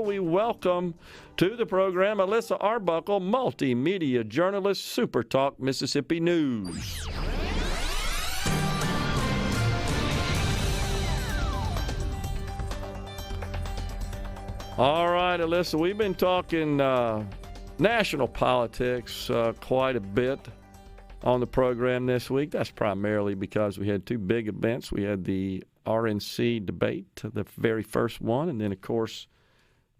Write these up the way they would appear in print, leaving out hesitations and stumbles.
We welcome to the program Alyssa Arbuckle, Multimedia Journalist, SuperTalk Mississippi News. All right, Alyssa, we've been talking national politics quite a bit on the program this week. That's primarily because we had two big events. We had the RNC debate, the very first one, and then, of course,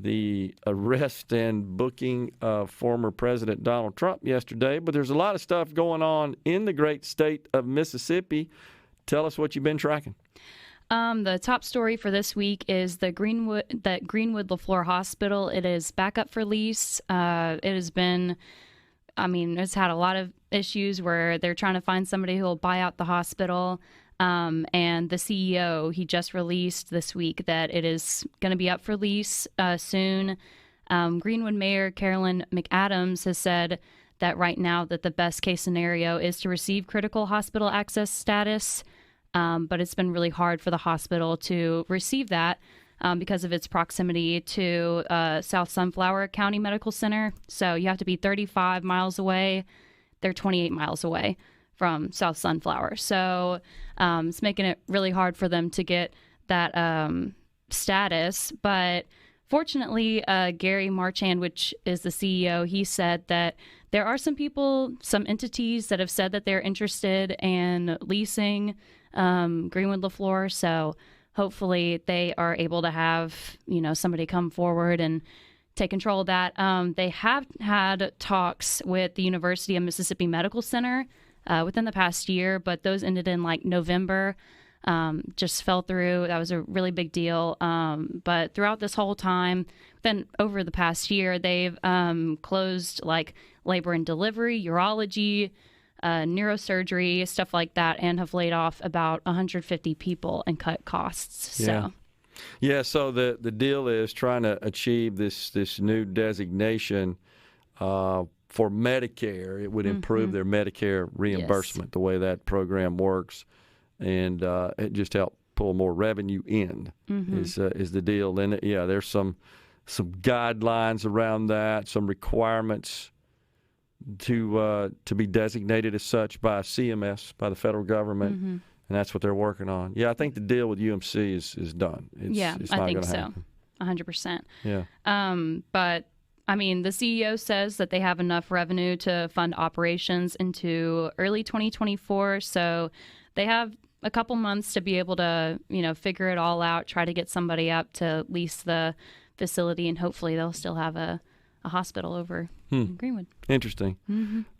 the arrest and booking of former President Donald Trump yesterday. But there's a lot of stuff going on in the great state of Mississippi. Tell us what you've been tracking. The top story for this week is Greenwood LaFleur Hospital. It is back up for lease. It has been, it's had a lot of issues where they're trying to find somebody who will buy out the hospital. And the CEO, he just released this week that it is going to be up for lease soon. Greenwood Mayor Carolyn McAdams has said that right now that the best case scenario is to receive critical hospital access status. But it's been really hard for the hospital to receive that because of its proximity to South Sunflower County Medical Center. So you have to be 35 miles away. They're 28 miles away from South Sunflower. So it's making it really hard for them to get that status. But fortunately, Gary Marchand, which is the CEO, he said that there are some entities that have said that they're interested in leasing Greenwood LaFleur. So hopefully they are able to have, somebody come forward and take control of that. They have had talks with the University of Mississippi Medical Center within the past year, but those ended in November, just fell through. That was a really big deal. But throughout this whole time, then over the past year, they've closed labor and delivery, urology, neurosurgery, stuff like that, and have laid off about 150 people and cut costs. So the deal is trying to achieve this new designation for Medicare. It would improve their Medicare reimbursement, the way that program works, and it just help pull more revenue in is the deal. And there's some guidelines around that, some requirements to be designated as such by CMS, by the federal government, and that's what they're working on. I think the deal with UMC is done. It's not I think gonna so, happen. 100%. Yeah. But the CEO says that they have enough revenue to fund operations into early 2024. So they have a couple months to be able to, figure it all out, try to get somebody up to lease the facility, and hopefully they'll still have a hospital over in Greenwood. Interesting.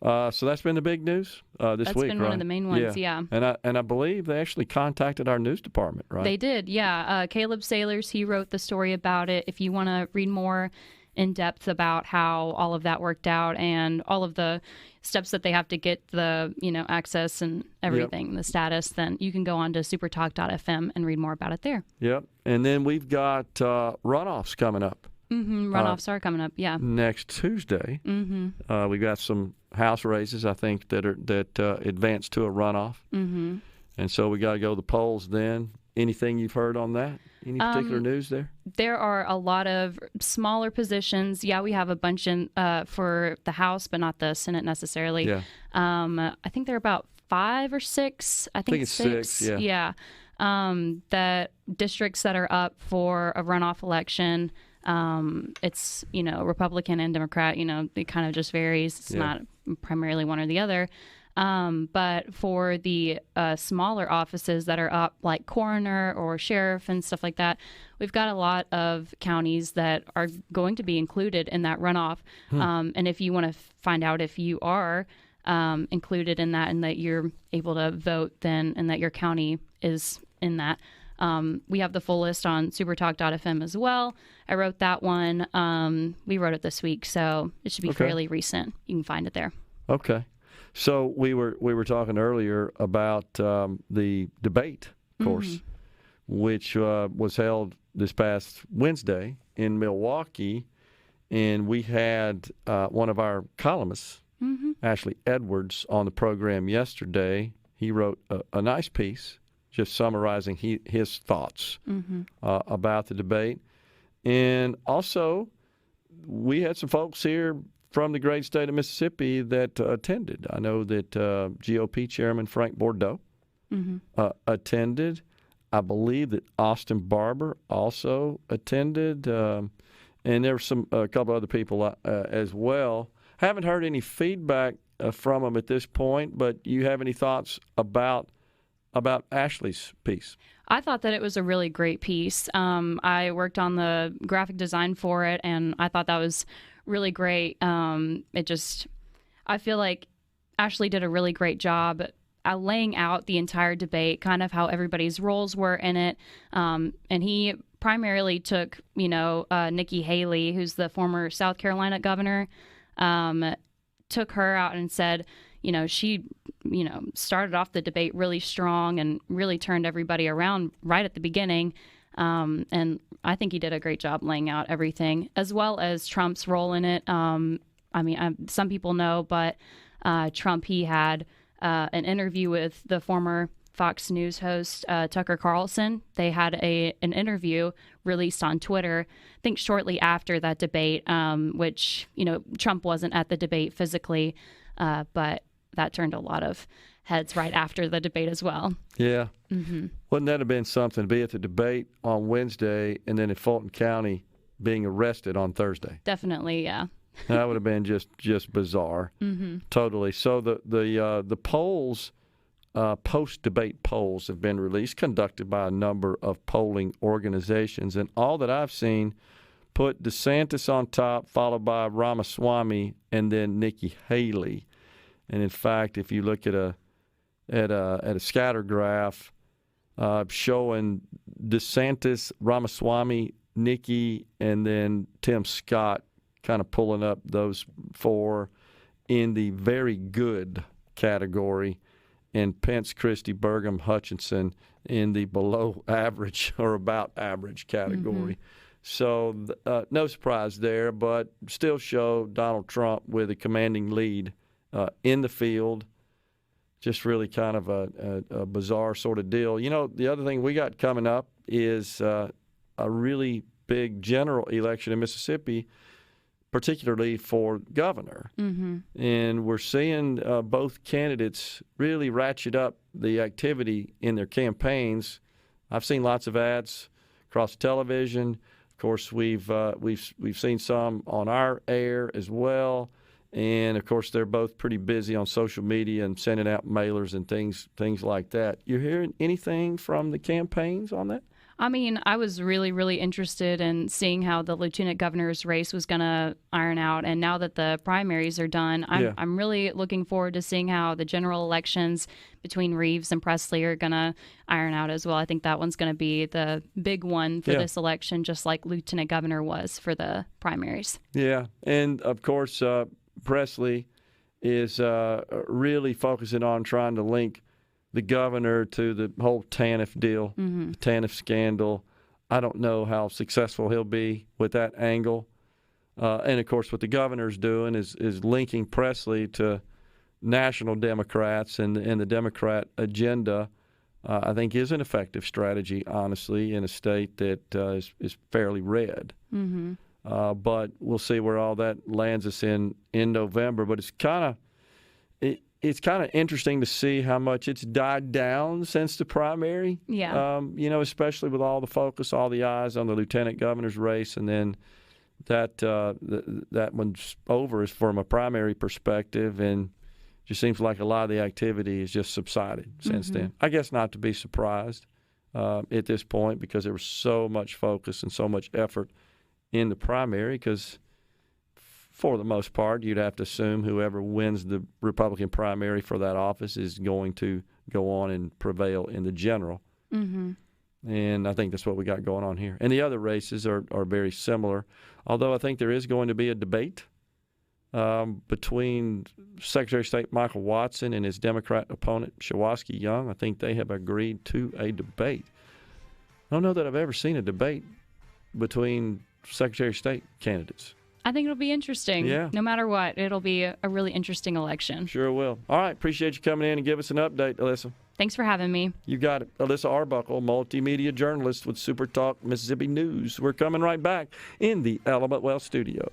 So that's been the big news this week, right? That's been one of the main ones, yeah. And I believe they actually contacted our news department, right? They did, yeah. Caleb Sailors, he wrote the story about it. If you want to read more in depth about how all of that worked out and all of the steps that they have to get the access and everything, the status, then you can go on to supertalk.fm and read more about it there. Yep. And then we've got runoffs coming up. Runoffs are coming up, yeah. Next Tuesday, we've got some House races, I think, that advance to a runoff. And so we got to go to the polls then. Anything you've heard on that? Any particular news there? There are a lot of smaller positions. Yeah, we have a bunch in for the House, but not the Senate necessarily. Yeah. I think there are about 5 or 6. I think it's 6. Yeah. The districts that are up for a runoff election, it's, Republican and Democrat, it kind of just varies. It's not primarily one or the other. But for the smaller offices that are up, like coroner or sheriff and stuff like that, we've got a lot of counties that are going to be included in that runoff. And if you want to find out if you are included in that and that you're able to vote then and that your county is in that, we have the full list on supertalk.fm as well. I wrote that one. We wrote it this week, so it should be fairly recent. You can find it there. Okay. So we were talking earlier about the debate, of course, which was held this past Wednesday in Milwaukee, and we had one of our columnists, Ashley Edwards, on the program yesterday. He wrote a nice piece just summarizing his thoughts about the debate. And also, we had some folks here from the great state of Mississippi that attended. I know that GOP Chairman Frank Bordeaux attended. I believe that Austin Barber also attended. And there were a couple other people as well. Haven't heard any feedback from them at this point, but you have any thoughts about Ashley's piece? I thought that it was a really great piece. I worked on the graphic design for it, and I thought that was really great. I feel like Ashley did a really great job laying out the entire debate, kind of how everybody's roles were in it. And he primarily took, Nikki Haley, who's the former South Carolina governor, took her out and said, she, started off the debate really strong and really turned everybody around right at the beginning. And I think he did a great job laying out everything, as well as Trump's role in it. Some people know, but Trump, he had an interview with the former Fox News host, Tucker Carlson. They had an interview released on Twitter, I think shortly after that debate, which, Trump wasn't at the debate physically, but that turned a lot of heads right after the debate as well. Yeah. Wouldn't that have been something to be at the debate on Wednesday and then in Fulton County being arrested on Thursday? Definitely, yeah. That would have been just bizarre. Totally. So the polls, post-debate polls have been released, conducted by a number of polling organizations. And all that I've seen put DeSantis on top, followed by Ramaswamy, and then Nikki Haley. And in fact, if you look at a scatter graph showing DeSantis, Ramaswamy, Nikki, and then Tim Scott kind of pulling up those four in the very good category, and Pence, Christie, Burgum, Hutchinson in the below average or about average category. So no surprise there, but still show Donald Trump with a commanding lead in the field. Just really kind of a bizarre sort of deal. The other thing we got coming up is a really big general election in Mississippi, particularly for governor. And we're seeing both candidates really ratchet up the activity in their campaigns. I've seen lots of ads across television. Of course, we've seen some on our air as well. And, of course, they're both pretty busy on social media and sending out mailers and things like that. You hearing anything from the campaigns on that? I was really, really interested in seeing how the lieutenant governor's race was going to iron out. And now that the primaries are done, I'm really looking forward to seeing how the general elections between Reeves and Presley are going to iron out as well. I think that one's going to be the big one for this election, just like lieutenant governor was for the primaries. Yeah. And, of course, Presley is really focusing on trying to link the governor to the whole TANF deal, the TANF scandal. I don't know how successful he'll be with that angle. And, of course, what the governor's doing is linking Presley to national Democrats and the Democrat agenda, I think is an effective strategy, honestly, in a state that is fairly red. But we'll see where all that lands us in November. But it's kind of interesting to see how much it's died down since the primary. Yeah. Especially with all the focus, all the eyes on the lieutenant governor's race, and then that one's over from a primary perspective, and it just seems like a lot of the activity has just subsided since then. I guess not to be surprised at this point, because there was so much focus and so much effort in the primary, because for the most part, you'd have to assume whoever wins the Republican primary for that office is going to go on and prevail in the general. And I think that's what we got going on here. And the other races are very similar, although I think there is going to be a debate between Secretary of State Michael Watson and his Democrat opponent, Shawaski Young. I think they have agreed to a debate. I don't know that I've ever seen a debate between Secretary of State candidates. I think it'll be interesting. Yeah. No matter what, it'll be a really interesting election. Sure will. All right. Appreciate you coming in and give us an update, Alyssa. Thanks for having me. You got it. Alyssa Arbuckle, multimedia journalist with SuperTalk Mississippi News. We're coming right back in the Element Well studio.